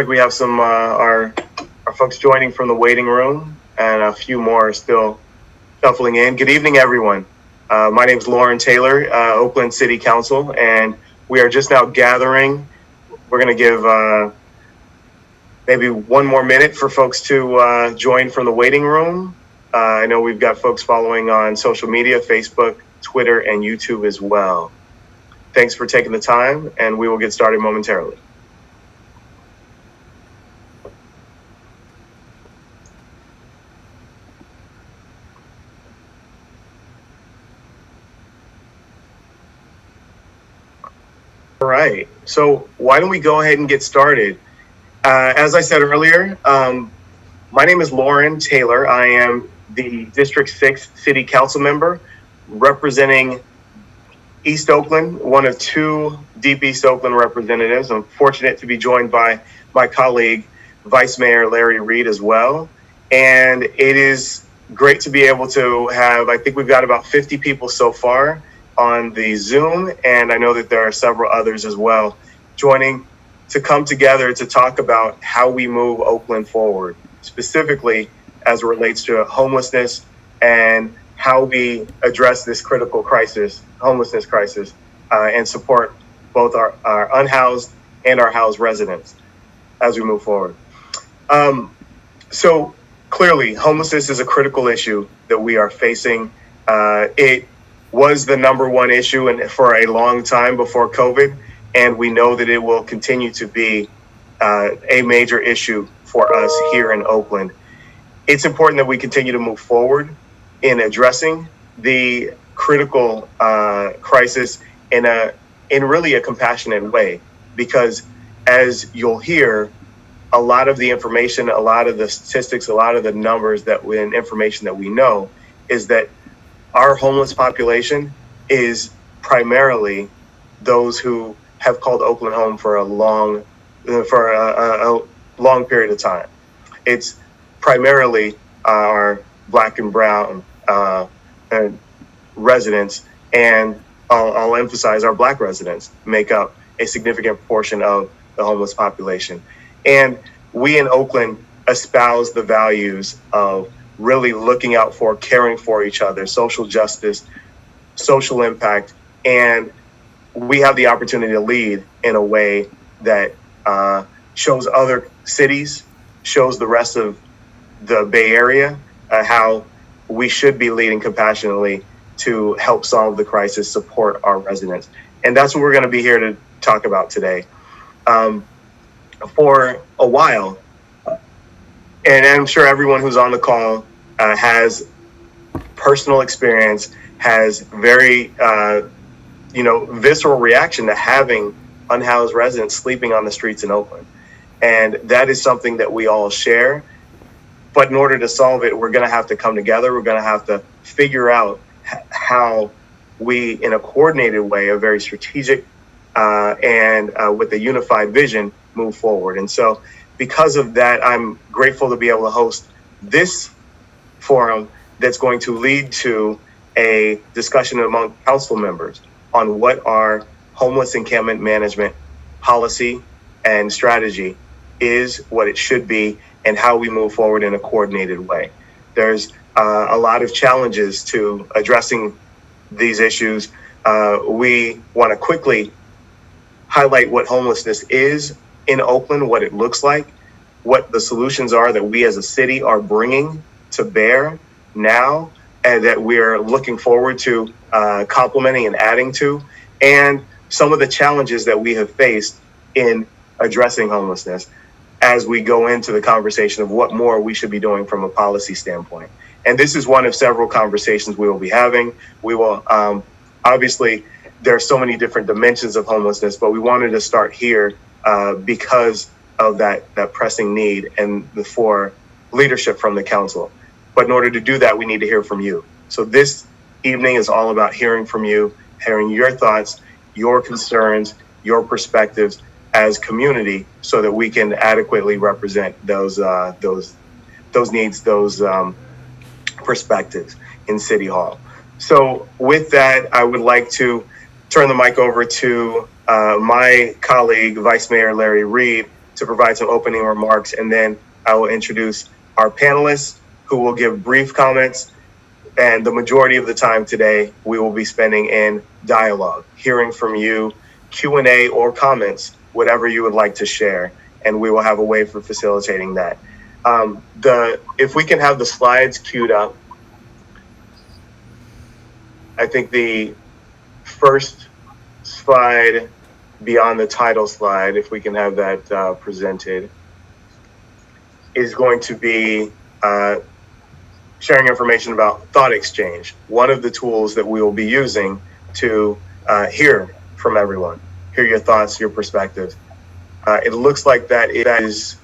We have some our folks joining from the waiting room, and a few more are still shuffling in. Good evening, everyone. My name is Lauren Taylor, Oakland City Council, and we are just now gathering. We're going to give maybe one more minute for folks to join from the waiting room. I know we've got folks following on social media, Facebook, Twitter, and YouTube as well. Thanks for taking the time, and we will get started momentarily. All right, so why don't we go ahead and get started? As I said earlier, my name is Lauren Taylor. I am the District 6 City Council member representing East Oakland, one of two Deep East Oakland representatives. I'm fortunate to be joined by my colleague, Vice Mayor Larry Reed as well. And it is great to be able to have, I think we've got about 50 people so far on the Zoom, and I know that there are several others as well joining to come together to talk about how we move Oakland forward, specifically as it relates to homelessness and how we address this critical crisis, homelessness crisis, and support both our unhoused and our housed residents as we move forward. So clearly, homelessness is a critical issue that we are facing. It was the number one issue and for a long time before COVID, and we know that it will continue to be a major issue for us here in Oakland. It's important that we continue to move forward in addressing the critical crisis in really a compassionate way, because as you'll hear, a lot of the information, a lot of the statistics, a lot of the numbers and information that we know is that our homeless population is primarily those who have called Oakland home for a long period of time. It's primarily our Black and brown residents, and I'll emphasize our Black residents make up a significant portion of the homeless population. And we in Oakland espouse the values of really looking out for, caring for each other, social justice, social impact, and we have the opportunity to lead in a way that shows other cities, shows the rest of the Bay Area how we should be leading compassionately to help solve the crisis, support our residents. And that's what we're going to be here to talk about today. For a while, and I'm sure everyone who's on the call has personal experience, has very, visceral reaction to having unhoused residents sleeping on the streets in Oakland. And that is something that we all share. But in order to solve it, we're going to have to come together. We're going to have to figure out how we, in a coordinated way, a very strategic and with a unified vision, move forward. And so because of that, I'm grateful to be able to host this forum that's going to lead to a discussion among council members on what our homeless encampment management policy and strategy is, what it should be, and how we move forward in a coordinated way. There's a lot of challenges to addressing these issues. We want to quickly highlight what homelessness is in Oakland, what it looks like, what the solutions are that we as a city are bringing to bear now, and that we're looking forward to complementing and adding to, and some of the challenges that we have faced in addressing homelessness as we go into the conversation of what more we should be doing from a policy standpoint. And this is one of several conversations we will be having. We will, obviously, there are so many different dimensions of homelessness, but we wanted to start here because of that pressing need and for leadership from the council. But in order to do that, we need to hear from you. So this evening is all about hearing from you, hearing your thoughts, your concerns, your perspectives as community, so that we can adequately represent those needs, those perspectives in City Hall. So with that, I would like to turn the mic over to my colleague, Vice Mayor Larry Reed, to provide some opening remarks, and then I will introduce our panelists who will give brief comments. And the majority of the time today, we will be spending in dialogue, hearing from you, Q&A or comments, whatever you would like to share, and we will have a way for facilitating that. If we can have the slides queued up, I think the first slide beyond the title slide, if we can have that presented, is going to be sharing information about Thought Exchange, one of the tools that we will be using to hear from everyone, hear your thoughts, your perspectives. It looks like that is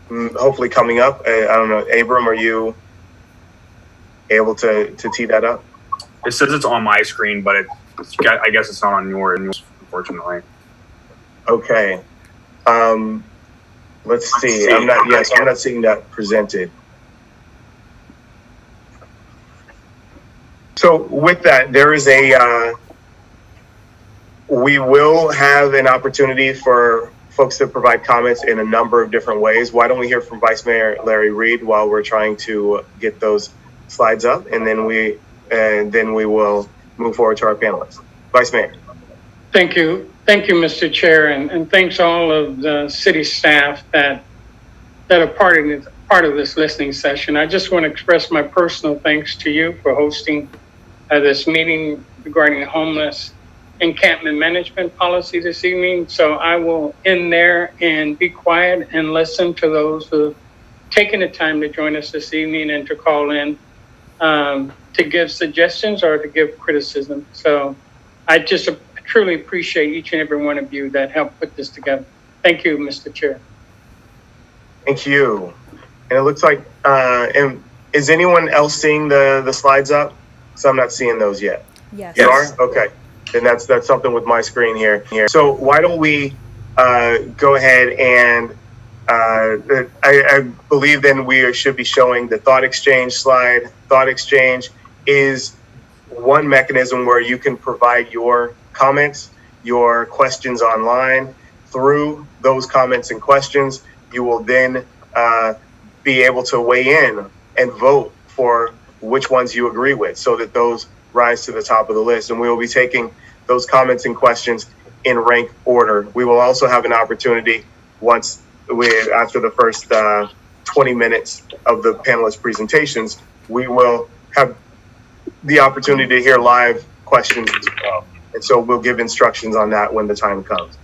hopefully coming up. I don't know, Abram, are you able to tee that up? It says it's on my screen, but I guess it's not on yours, unfortunately. Okay. Let's see. I'm not seeing that presented. So with that, there is we will have an opportunity for folks to provide comments in a number of different ways. Why don't we hear from Vice Mayor Larry Reed while we're trying to get those slides up, and then we will move forward to our panelists. Vice Mayor. Thank you, Mr. Chair, and thanks all of the city staff that are part of this listening session. I just want to express my personal thanks to you for hosting this meeting regarding homeless encampment management policy this evening. So I will end there and be quiet and listen to those who have taken the time to join us this evening and to call in to give suggestions or to give criticism. So I just truly appreciate each and every one of you that helped put this together. Thank you, Mr. Chair. Thank you. And it looks like, and is anyone else seeing the slides up? So I'm not seeing those yet. Yes. You are? Okay. Then that's something with my screen here. So why don't we go ahead and I believe then we should be showing the Thought Exchange slide. Thought Exchange is one mechanism where you can provide your comments, your questions online. Through those comments and questions, you will then be able to weigh in and vote for which ones you agree with, so that those rise to the top of the list. And we will be taking those comments and questions in rank order. We will also have an opportunity after the first 20 minutes of the panelist presentations, we will have the opportunity to hear live questions as well. And so we'll give instructions on that when the time comes.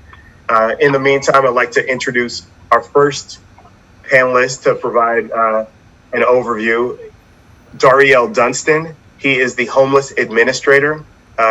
In the meantime, I'd like to introduce our first panelist to provide an overview, Dariel Dunstan. He is the homeless administrator